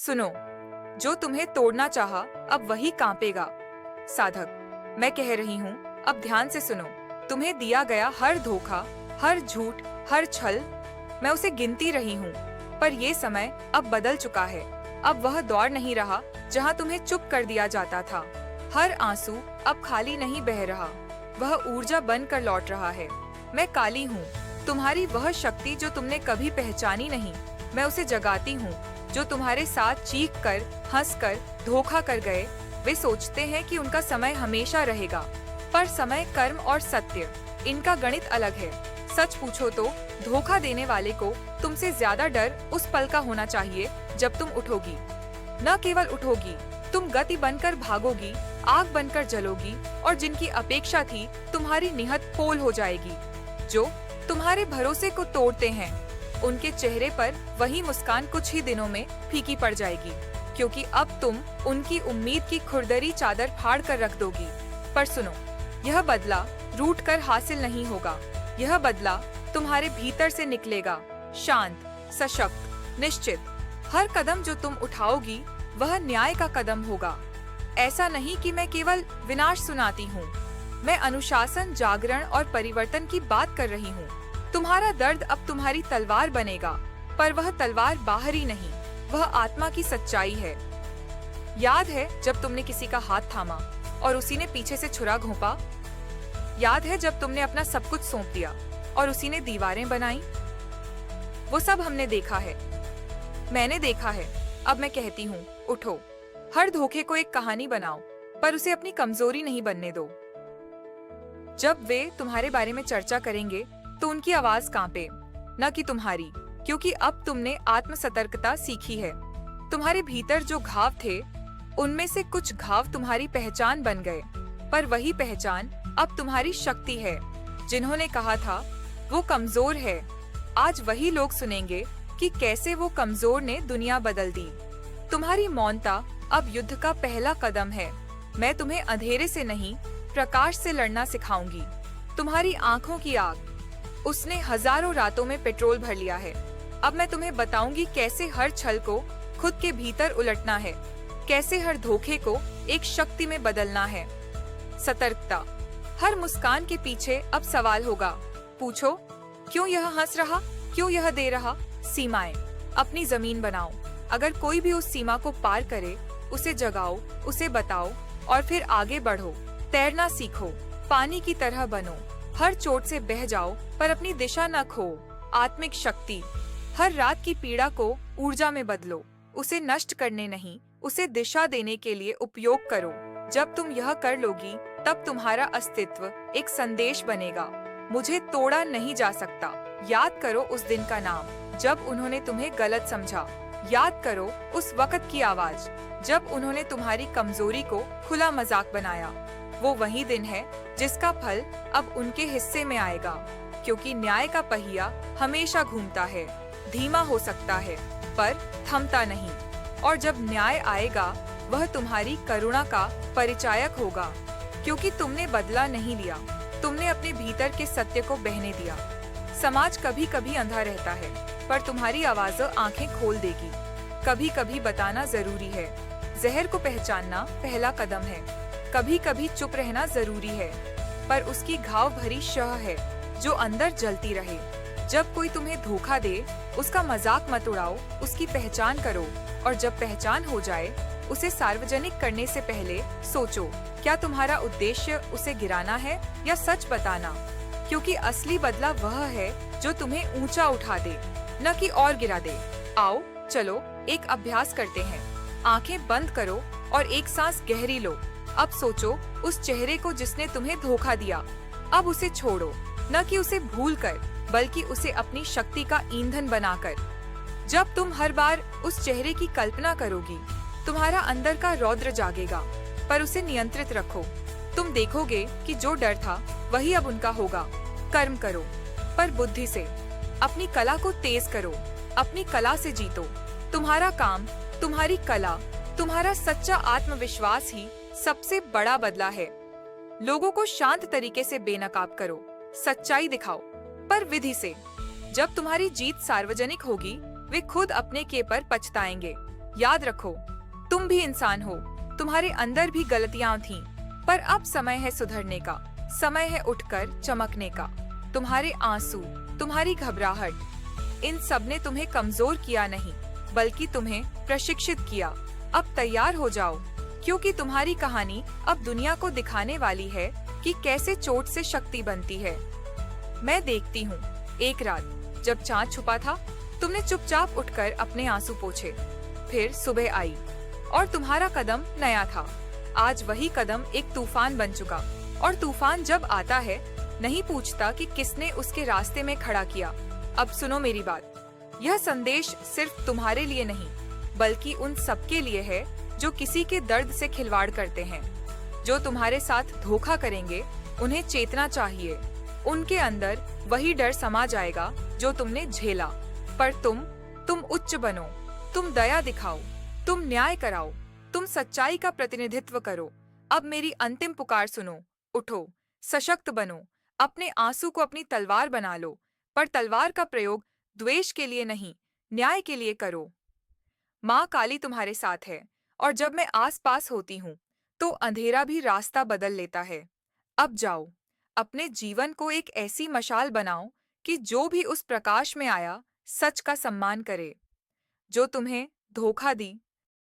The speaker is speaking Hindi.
सुनो, जो तुम्हें तोड़ना चाहा, अब वही कांपेगा। साधक, मैं कह रही हूँ, अब ध्यान से सुनो। तुम्हें दिया गया हर धोखा, हर झूठ, हर छल, मैं उसे गिनती रही हूँ। पर ये समय अब बदल चुका है। अब वह दौर नहीं रहा जहाँ तुम्हें चुप कर दिया जाता था। हर आंसू अब खाली नहीं बह रहा, वह ऊर्जा बन कर लौट रहा है। मैं काली हूँ, तुम्हारी वह शक्ति जो तुमने कभी पहचानी नहीं। मैं उसे जगाती हूँ जो तुम्हारे साथ चीख कर, हंस कर, धोखा कर गए। वे सोचते हैं कि उनका समय हमेशा रहेगा, पर समय, कर्म और सत्य, इनका गणित अलग है। सच पूछो तो धोखा देने वाले को तुमसे ज्यादा डर उस पल का होना चाहिए जब तुम उठोगी। न केवल उठोगी, तुम गति बनकर भागोगी, आग बनकर जलोगी, और जिनकी अपेक्षा थी तुम्हारी निहत पोल हो जाएगी। जो तुम्हारे भरोसे को तोड़ते हैं, उनके चेहरे पर वही मुस्कान कुछ ही दिनों में फीकी पड़ जाएगी, क्योंकि अब तुम उनकी उम्मीद की खुरदरी चादर फाड़ कर रख दोगी। पर सुनो, यह बदला रूठ कर हासिल नहीं होगा। यह बदला तुम्हारे भीतर से निकलेगा, शांत, सशक्त, निश्चित। हर कदम जो तुम उठाओगी वह न्याय का कदम होगा। ऐसा नहीं कि मैं केवल विनाश सुनाती हूँ, मैं अनुशासन, जागरण और परिवर्तन की बात कर रही हूँ। तुम्हारा दर्द अब तुम्हारी तलवार बनेगा, पर वह तलवार बाहरी नहीं, वह आत्मा की सच्चाई है। याद है जब तुमने किसी का हाथ थामा और उसी ने पीछे से छुरा घोंपा? याद है जब तुमने अपना सब कुछ सौंप दिया और उसी ने दीवारें बनाई? वो सब हमने देखा है, मैंने देखा है। अब मैं कहती हूँ, उठो। हर धोखे को एक कहानी बनाओ, पर उसे अपनी कमजोरी नहीं बनने दो। जब वे तुम्हारे बारे में चर्चा करेंगे तो उनकी आवाज कांपे, न कि तुम्हारी, क्योंकि अब तुमने आत्म सतर्कता सीखी है। तुम्हारे भीतर जो घाव थे, उनमें से कुछ घाव तुम्हारी पहचान बन गए, पर वही पहचान अब तुम्हारी शक्ति है। जिन्होंने कहा था वो कमजोर है, आज वही लोग सुनेंगे कि कैसे वो कमजोर ने दुनिया बदल दी। तुम्हारी मौनता अब युद्ध का पहला कदम है। मैं तुम्हें अंधेरे से नहीं, प्रकाश से लड़ना सिखाऊंगी। तुम्हारी आंखों की आग, उसने हजारों रातों में पेट्रोल भर लिया है। अब मैं तुम्हें बताऊंगी कैसे हर छल को खुद के भीतर उलटना है, कैसे हर धोखे को एक शक्ति में बदलना है। सतर्कता, हर मुस्कान के पीछे अब सवाल होगा। पूछो, क्यों यह हंस रहा, क्यों यह दे रहा? सीमाएं, अपनी जमीन बनाओ। अगर कोई भी उस सीमा को पार करे, उसे जगाओ, उसे बताओ और फिर आगे बढ़ो। तैरना सीखो, पानी की तरह बनो। हर चोट से बह जाओ, पर अपनी दिशा न खो। आत्मिक शक्ति, हर रात की पीड़ा को ऊर्जा में बदलो। उसे नष्ट करने नहीं, उसे दिशा देने के लिए उपयोग करो। जब तुम यह कर लोगी, तब तुम्हारा अस्तित्व एक संदेश बनेगा। मुझे तोड़ा नहीं जा सकता। याद करो उस दिन का नाम, जब उन्होंने तुम्हें गलत समझा। याद करो उस वक्त की आवाज, जब उन्होंने तुम्हारी कमजोरी को खुला मजाक बनाया। वो वही दिन है जिसका फल अब उनके हिस्से में आएगा, क्योंकि न्याय का पहिया हमेशा घूमता है। धीमा हो सकता है, पर थमता नहीं। और जब न्याय आएगा, वह तुम्हारी करुणा का परिचायक होगा, क्योंकि तुमने बदला नहीं लिया, तुमने अपने भीतर के सत्य को बहने दिया। समाज कभी कभी अंधा रहता है, पर तुम्हारी आवाज आंखें खोल देगी। कभी कभी बताना जरूरी है। जहर को पहचानना पहला कदम है। कभी कभी चुप रहना जरूरी है, पर उसकी घाव भरी शह है जो अंदर जलती रहे। जब कोई तुम्हें धोखा दे, उसका मजाक मत उड़ाओ, उसकी पहचान करो। और जब पहचान हो जाए, उसे सार्वजनिक करने से पहले सोचो, क्या तुम्हारा उद्देश्य उसे गिराना है या सच बताना? क्योंकि असली बदला वह है जो तुम्हें ऊंचा उठा दे, न कि और गिरा दे। आओ चलो एक अभ्यास करते हैं। आंखें बंद करो और एक सांस गहरी लो। अब सोचो उस चेहरे को जिसने तुम्हें धोखा दिया। अब उसे छोड़ो, न कि उसे भूल कर, बल्कि उसे अपनी शक्ति का ईंधन बनाकर। जब तुम हर बार उस चेहरे की कल्पना करोगी, तुम्हारा अंदर का रौद्र जागेगा, पर उसे नियंत्रित रखो। तुम देखोगे कि जो डर था वही अब उनका होगा। कर्म करो, पर बुद्धि से। अपनी कला को तेज करो, अपनी कला से जीतो। तुम्हारा काम, तुम्हारी कला, तुम्हारा सच्चा आत्मविश्वास ही सबसे बड़ा बदला है। लोगों को शांत तरीके से बेनकाब करो, सच्चाई दिखाओ, पर विधि से। जब तुम्हारी जीत सार्वजनिक होगी, वे खुद अपने के पर पछताएंगे। याद रखो, तुम भी इंसान हो, तुम्हारे अंदर भी गलतियां थीं, पर अब समय है सुधरने का, समय है उठकर चमकने का। तुम्हारे आंसू, तुम्हारी घबराहट, इन सब ने तुम्हें कमजोर किया नहीं, बल्कि तुम्हें प्रशिक्षित किया। अब तैयार हो जाओ, क्योंकि तुम्हारी कहानी अब दुनिया को दिखाने वाली है कि कैसे चोट से शक्ति बनती है। मैं देखती हूँ, एक रात जब चाँद छुपा था, तुमने चुपचाप उठकर अपने आंसू पोंछे। फिर सुबह आई और तुम्हारा कदम नया था। आज वही कदम एक तूफान बन चुका, और तूफान जब आता है नहीं पूछता कि किसने उसके रास्ते में खड़ा किया। अब सुनो मेरी बात, यह संदेश सिर्फ तुम्हारे लिए नहीं, बल्कि उन सबके लिए है जो किसी के दर्द से खिलवाड़ करते हैं। जो तुम्हारे साथ धोखा करेंगे, उन्हें चेतना चाहिए। उनके अंदर वही डर समा जाएगा जो तुमने झेला। पर तुम उच्च बनो, तुम दया दिखाओ, तुम न्याय कराओ, तुम सच्चाई का प्रतिनिधित्व करो। अब मेरी अंतिम पुकार सुनो, उठो, सशक्त बनो, अपने आंसू को अपनी तलवार बना लो, पर तलवार का प्रयोग द्वेष के लिए नहीं, न्याय के लिए करो। माँ काली तुम्हारे साथ है, और जब मैं आस-पास होती हूँ, तो अंधेरा भी रास्ता बदल लेता है। अब जाओ, अपने जीवन को एक ऐसी मशाल बनाओ कि जो भी उस प्रकाश में आया, सच का सम्मान करे। जो तुम्हें धोखा दी,